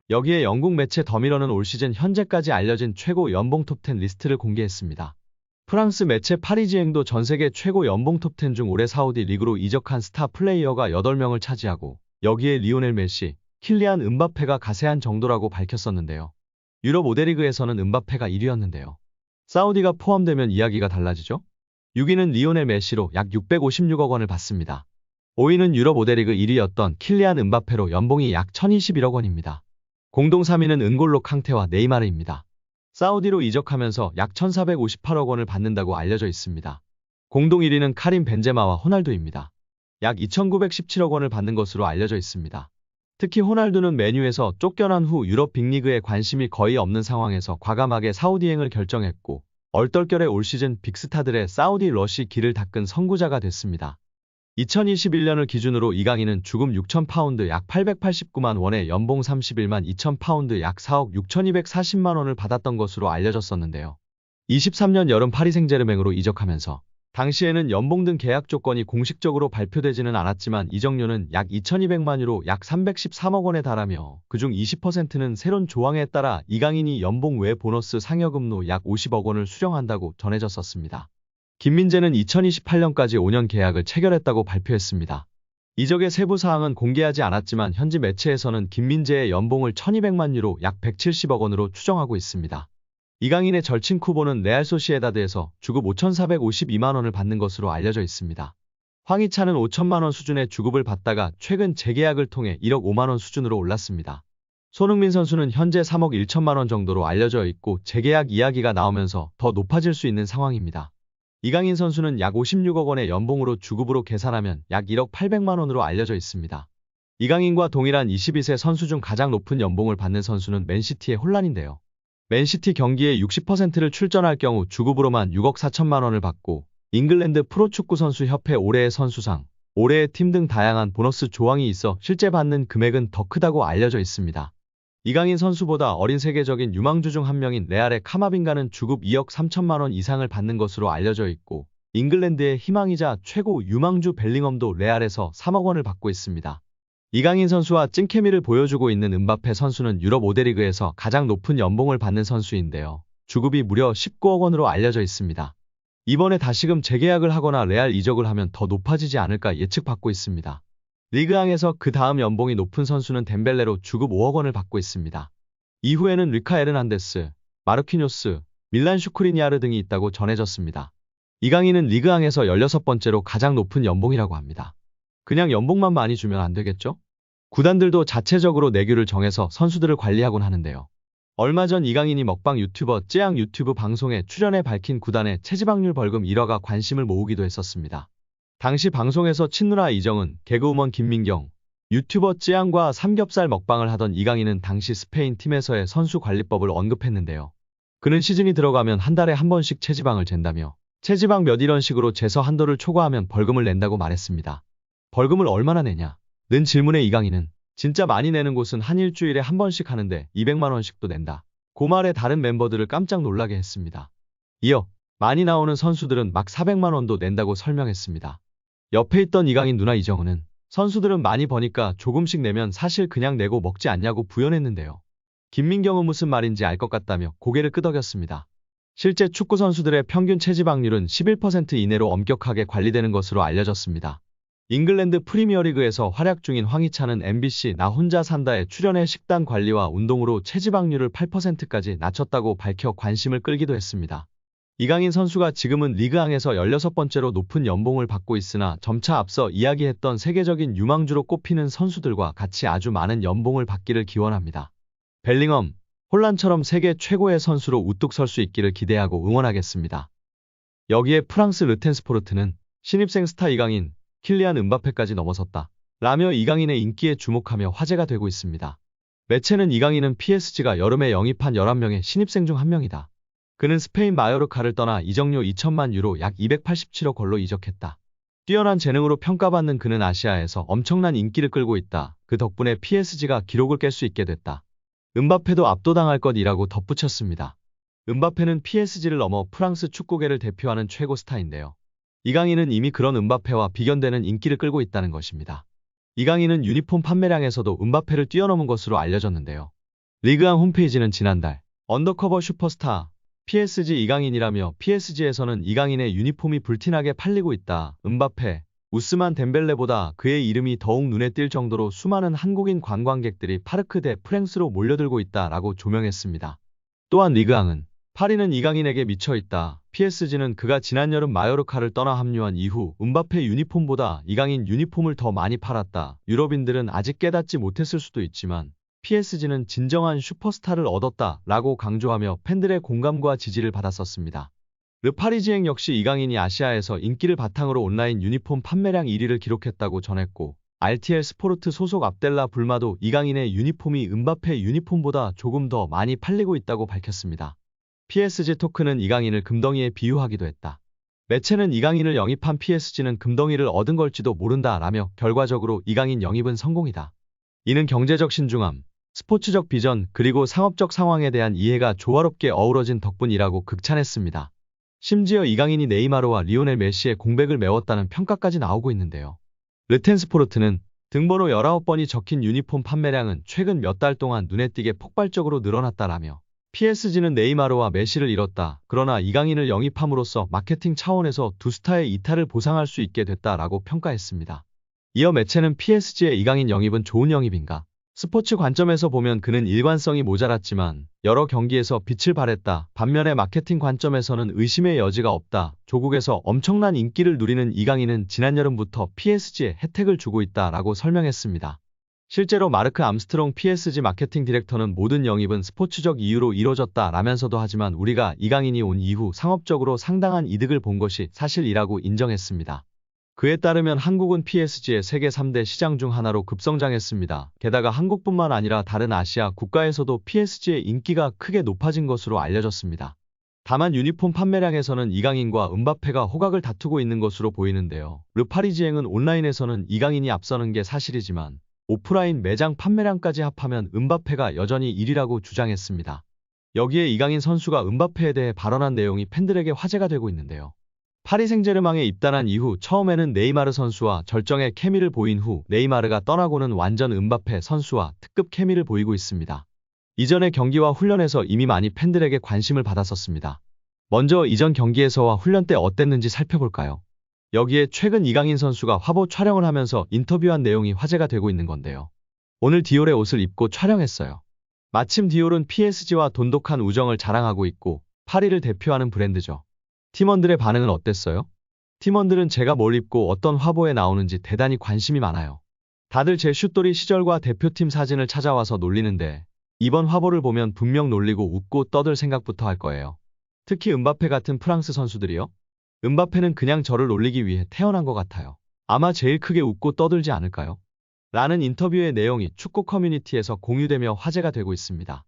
여기에 영국 매체 더미러는 올 시즌 현재까지 알려진 최고 연봉 톱10 리스트를 공개했습니다. 프랑스 매체 파리지앵도 전세계 최고 연봉 톱10 중 올해 사우디 리그로 이적한 스타 플레이어가 8명을 차지하고 여기에 리오넬 메시, 킬리안 음바페가 가세한 정도라고 밝혔었는데요. 유럽 5대 리그에서는 음바페가 1위였는데요. 사우디가 포함되면 이야기가 달라지죠? 6위는 리오넬 메시로 약 656억 원을 받습니다. 5위는 유럽 5대 리그 1위였던 킬리안 음바페로 연봉이 약 1021억 원입니다. 공동 3위는 은골로 캉테와 네이마르입니다. 사우디로 이적하면서 약 1458억 원을 받는다고 알려져 있습니다. 공동 1위는 카림 벤제마와 호날두입니다. 약 2917억 원을 받는 것으로 알려져 있습니다. 특히 호날두는 맨유에서 쫓겨난 후 유럽 빅리그에 관심이 거의 없는 상황에서 과감하게 사우디행을 결정했고 얼떨결에 올 시즌 빅스타들의 사우디 러시 길을 닦은 선구자가 됐습니다. 2021년을 기준으로 이강인은 주금 6,000파운드 약 889만 원에 연봉 31만 2,000파운드 약 4억 6,240만 원을 받았던 것으로 알려졌었는데요. 23년 여름 파리 생제르맹으로 이적하면서 당시에는 연봉 등 계약 조건이 공식적으로 발표되지는 않았지만 이적료는 약 2,200만 유로 약 313억 원에 달하며 그중 20%는 새로운 조항에 따라 이강인이 연봉 외 보너스 상여금로 약 50억 원을 수령한다고 전해졌었습니다. 김민재는 2028년까지 5년 계약을 체결했다고 발표했습니다. 이적의 세부 사항은 공개하지 않았지만 현지 매체에서는 김민재의 연봉을 1,200만 유로 약 170억 원으로 추정하고 있습니다. 이강인의 절친 쿠보는 레알 소시에다드에서 주급 5,452만 원을 받는 것으로 알려져 있습니다. 황희찬은 5천만 원 수준의 주급을 받다가 최근 재계약을 통해 1억 5만 원 수준으로 올랐습니다. 손흥민 선수는 현재 3억 1천만 원 정도로 알려져 있고 재계약 이야기가 나오면서 더 높아질 수 있는 상황입니다. 이강인 선수는 약 56억 원의 연봉으로 주급으로 계산하면 약 1억 800만 원으로 알려져 있습니다. 이강인과 동일한 22세 선수 중 가장 높은 연봉을 받는 선수는 맨시티의 혼란인데요. 맨시티 경기에 60%를 출전할 경우 주급으로만 6억 4천만 원을 받고 잉글랜드 프로축구 선수 협회 올해의 선수상, 올해의 팀 등 다양한 보너스 조항이 있어 실제 받는 금액은 더 크다고 알려져 있습니다. 이강인 선수보다 어린 세계적인 유망주 중 한 명인 레알의 카마빙가는 주급 2억 3천만 원 이상을 받는 것으로 알려져 있고 잉글랜드의 희망이자 최고 유망주 벨링엄도 레알에서 3억 원을 받고 있습니다. 이강인 선수와 찐케미를 보여주고 있는 음바페 선수는 유럽 5대 리그에서 가장 높은 연봉을 받는 선수인데요. 주급이 무려 19억 원으로 알려져 있습니다. 이번에 다시금 재계약을 하거나 레알 이적을 하면 더 높아지지 않을까 예측받고 있습니다. 리그앙에서 그 다음 연봉이 높은 선수는 덴벨레로 주급 5억 원을 받고 있습니다. 이후에는 리카 에르난데스, 마르퀴뇨스, 밀란 슈크리니아르 등이 있다고 전해졌습니다. 이강인은 리그앙에서 16번째로 가장 높은 연봉이라고 합니다. 그냥 연봉만 많이 주면 안 되겠죠? 구단들도 자체적으로 내규를 정해서 선수들을 관리하곤 하는데요. 얼마 전 이강인이 먹방 유튜버 쯔양 유튜브 방송에 출연해 밝힌 구단의 체지방률 벌금 1억가 관심을 모으기도 했었습니다. 당시 방송에서 친누나 이정은, 개그우먼 김민경, 유튜버 쯔양과 삼겹살 먹방을 하던 이강인은 당시 스페인 팀에서의 선수 관리법을 언급했는데요. 그는 시즌이 들어가면 한 달에 한 번씩 체지방을 잰다며 체지방 몇 이런 식으로 재서 한도를 초과하면 벌금을 낸다고 말했습니다. 벌금을 얼마나 내냐? 는 질문에 이강인은 진짜 많이 내는 곳은 한 일주일에 한 번씩 하는데 200만 원씩도 낸다. 그 말에 다른 멤버들을 깜짝 놀라게 했습니다. 이어 많이 나오는 선수들은 막 400만 원도 낸다고 설명했습니다. 옆에 있던 이강인 누나 이정은은 선수들은 많이 버니까 조금씩 내면 사실 그냥 내고 먹지 않냐고 부연했는데요. 김민경은 무슨 말인지 알 것 같다며 고개를 끄덕였습니다. 실제 축구 선수들의 평균 체지방률은 11% 이내로 엄격하게 관리되는 것으로 알려졌습니다. 잉글랜드 프리미어리그에서 활약 중인 황희찬은 MBC 나 혼자 산다에 출연해 식단 관리와 운동으로 체지방률을 8%까지 낮췄다고 밝혀 관심을 끌기도 했습니다. 이강인 선수가 지금은 리그앙에서 16번째로 높은 연봉을 받고 있으나 점차 앞서 이야기했던 세계적인 유망주로 꼽히는 선수들과 같이 아주 많은 연봉을 받기를 기원합니다. 벨링엄, 홀란처럼 세계 최고의 선수로 우뚝 설 수 있기를 기대하고 응원하겠습니다. 여기에 프랑스 르텐스포르트는 신입생 스타 이강인, 킬리안 음바페까지 넘어섰다 라며 이강인의 인기에 주목하며 화제가 되고 있습니다. 매체는 이강인은 PSG가 여름에 영입한 11명의 신입생 중 한 명이다. 그는 스페인 마요르카를 떠나 이적료 2천만 유로 약 287억 원로 이적했다. 뛰어난 재능으로 평가받는 그는 아시아에서 엄청난 인기를 끌고 있다. 그 덕분에 PSG가 기록을 깰 수 있게 됐다. 음바페도 압도당할 것이라고 덧붙였습니다. 음바페는 PSG를 넘어 프랑스 축구계를 대표하는 최고 스타인데요. 이강인은 이미 그런 음바페와 비견되는 인기를 끌고 있다는 것입니다. 이강인은 유니폼 판매량에서도 음바페를 뛰어넘은 것으로 알려졌는데요. 리그왕 홈페이지는 지난달 언더커버 슈퍼스타 PSG 이강인이라며 PSG에서는 이강인의 유니폼이 불티나게 팔리고 있다. 음바페, 우스만 덴벨레보다 그의 이름이 더욱 눈에 띌 정도로 수많은 한국인 관광객들이 파르크 대 프랭스로 몰려들고 있다라고 조명했습니다. 또한 리그왕은 파리는 이강인에게 미쳐있다. PSG는 그가 지난 여름 마요르카를 떠나 합류한 이후 음바페 유니폼보다 이강인 유니폼을 더 많이 팔았다. 유럽인들은 아직 깨닫지 못했을 수도 있지만 PSG는 진정한 슈퍼스타를 얻었다 라고 강조하며 팬들의 공감과 지지를 받았었습니다. 르파리지앵 역시 이강인이 아시아에서 인기를 바탕으로 온라인 유니폼 판매량 1위를 기록했다고 전했고 RTL 스포르트 소속 압델라 불마도 이강인의 유니폼이 음바페 유니폼보다 조금 더 많이 팔리고 있다고 밝혔습니다. PSG 토크는 이강인을 금덩이에 비유하기도 했다. 매체는 이강인을 영입한 PSG는 금덩이를 얻은 걸지도 모른다 라며 결과적으로 이강인 영입은 성공이다. 이는 경제적 신중함, 스포츠적 비전 그리고 상업적 상황에 대한 이해가 조화롭게 어우러진 덕분이라고 극찬했습니다. 심지어 이강인이 네이마르와 리오넬 메시의 공백을 메웠다는 평가까지 나오고 있는데요. 르텐스포르트는 등번호 19번이 적힌 유니폼 판매량은 최근 몇 달 동안 눈에 띄게 폭발적으로 늘어났다라며 PSG는 네이마르와 메시를 잃었다. 그러나 이강인을 영입함으로써 마케팅 차원에서 두 스타의 이탈을 보상할 수 있게 됐다라고 평가했습니다. 이어 매체는 PSG의 이강인 영입은 좋은 영입인가? 스포츠 관점에서 보면 그는 일관성이 모자랐지만 여러 경기에서 빛을 발했다. 반면에 마케팅 관점에서는 의심의 여지가 없다. 조국에서 엄청난 인기를 누리는 이강인은 지난 여름부터 PSG에 혜택을 주고 있다라고 설명했습니다. 실제로 마르크 암스트롱 PSG 마케팅 디렉터는 모든 영입은 스포츠적 이유로 이뤄졌다라면서도 하지만 우리가 이강인이 온 이후 상업적으로 상당한 이득을 본 것이 사실이라고 인정했습니다. 그에 따르면 한국은 PSG의 세계 3대 시장 중 하나로 급성장했습니다. 게다가 한국뿐만 아니라 다른 아시아 국가에서도 PSG의 인기가 크게 높아진 것으로 알려졌습니다. 다만 유니폼 판매량에서는 이강인과 음바페가 호각을 다투고 있는 것으로 보이는데요. 르파리지앵은 온라인에서는 이강인이 앞서는 게 사실이지만 오프라인 매장 판매량까지 합하면 음바페가 여전히 1위라고 주장했습니다. 여기에 이강인 선수가 음바페에 대해 발언한 내용이 팬들에게 화제가 되고 있는데요. 파리 생제르맹에 입단한 이후 처음에는 네이마르 선수와 절정의 케미를 보인 후 네이마르가 떠나고는 완전 음바페 선수와 특급 케미를 보이고 있습니다. 이전의 경기와 훈련에서 이미 많이 팬들에게 관심을 받았었습니다. 먼저 이전 경기에서와 훈련 때 어땠는지 살펴볼까요? 여기에 최근 이강인 선수가 화보 촬영을 하면서 인터뷰한 내용이 화제가 되고 있는 건데요. 오늘 디올의 옷을 입고 촬영했어요. 마침 디올은 PSG와 돈독한 우정을 자랑하고 있고 파리를 대표하는 브랜드죠. 팀원들의 반응은 어땠어요? 팀원들은 제가 뭘 입고 어떤 화보에 나오는지 대단히 관심이 많아요. 다들 제 슛돌이 시절과 대표팀 사진을 찾아와서 놀리는데 이번 화보를 보면 분명 놀리고 웃고 떠들 생각부터 할 거예요. 특히 음바페 같은 프랑스 선수들이요. 음바페는 그냥 저를 놀리기 위해 태어난 것 같아요. 아마 제일 크게 웃고 떠들지 않을까요? 라는 인터뷰의 내용이 축구 커뮤니티에서 공유되며 화제가 되고 있습니다.